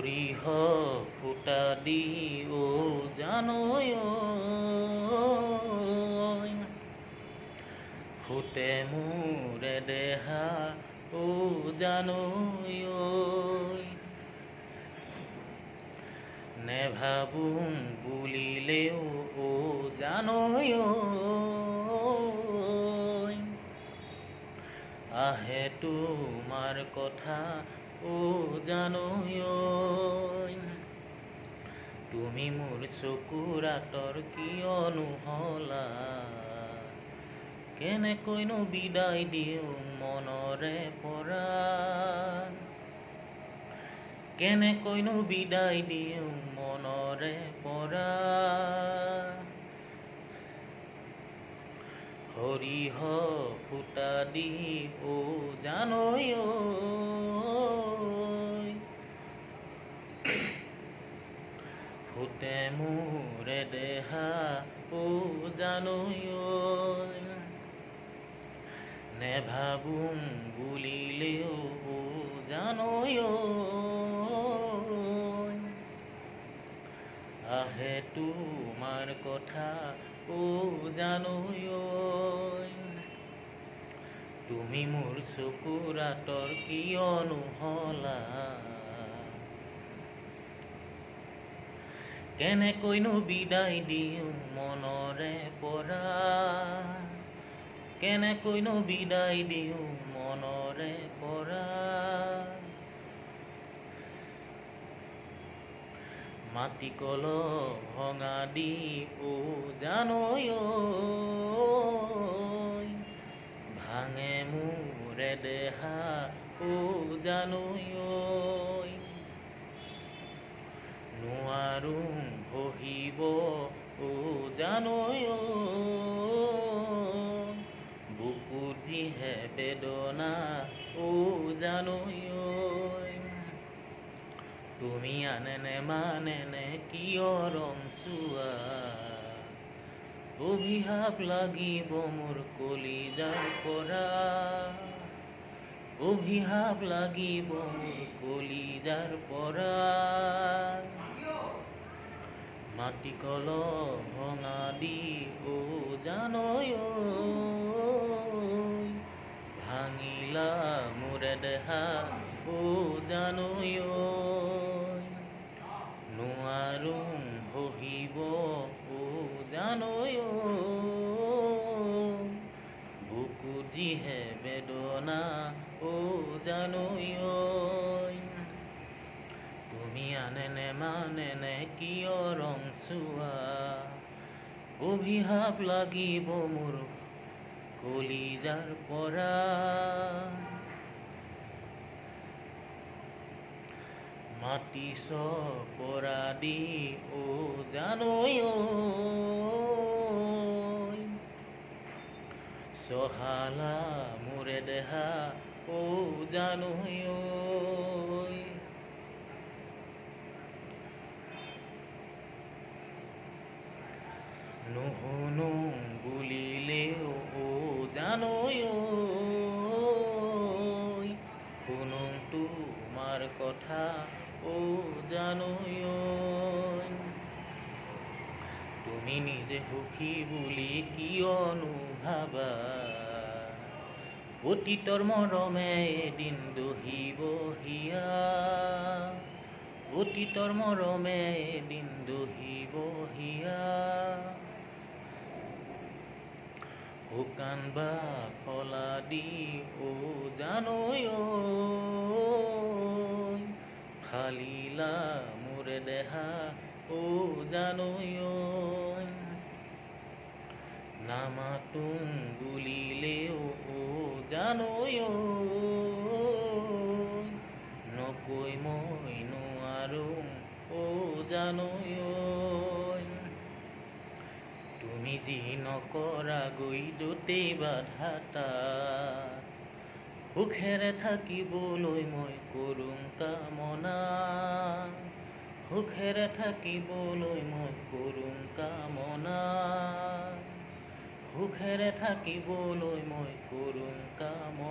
সৰিহ ফুটা দি জানৈ ফুটে মোৰে দেহা জানৈ নেভাবোং বুলিলেও জানৈ আহে তোমাৰ কথা জানৈ তুমি মোৰ চকুৰ আঁতৰ কিয়নো হলা কেনেকৈনো বিদায় দিওঁ মনৰে পৰা কেনেকৈনো বিদায় দিওঁ মনৰে পৰা সৰিহ ফুটা দি জানৈ ফুটে মোৰে দেহা জানৈ নেভাবোং বুলিলেও জানৈ আহে তোমাৰ কথা জানৈ তুমি মোৰ চকুৰ আঁতৰ কিয়নো হলা কেনেকৈনো বিদায় দিওঁ মনৰে পৰা কেনেকৈনো বিদায় দিওঁ মনৰে পৰা মাটি কলহ ভঙা দি জানৈ ভাঙে মোৰে দেহা জানৈ নোৱাৰোঁ সহিব জানৈ বুকুত যিহে বেদনা জানৈ তুমি আনেনে মানেনে কিয় ৰং চোৱা অভিশাপ লাগিব মোৰ কলিজাৰ পৰা অভিশাপ লাগিব মোৰ কলিজাৰ পৰা মাটি কলহ ভঙা দি জানৈ ভাঙিলা মোৰে দেহা জানৈ নোৱাৰোঁ সহিব জানৈ বুকুত যিহে বেদনা জানৈ তুমি আনেনে মানেনে কিয় ৰং চোৱা অভিশাপ লাগিব মোৰ কলিজাৰ পৰা মাটি চপৰা দি জানৈ চহালা মোৰে দেহা জানৈ নুশুনো বুলিলেও জানৈ শুনো তোমাৰ কথা জানৈ তুমি নিজে সুখী বুলি কিয়নো ভাবা অতীতৰ মৰমে এদিন দহিব হিয়া অতীতৰ মৰমে এদিন দহিব হিয়া শুকান বা ফলা দি জানৈ ফালিলা মোৰে দেহা জানৈ নামাতোং বুলিলেও জানৈ নকৈ মই নোৱাৰোঁ জানৈ তুমি যি নকৰা গৈ য'তেই বাধা তাত সুখেৰে থাকিবলৈ মই কৰোঁ কামনা সুখেৰে থাকিবলৈ মই কৰোঁ কামনা সুখেৰে থাকিবলৈ মই কৰোঁ কামনা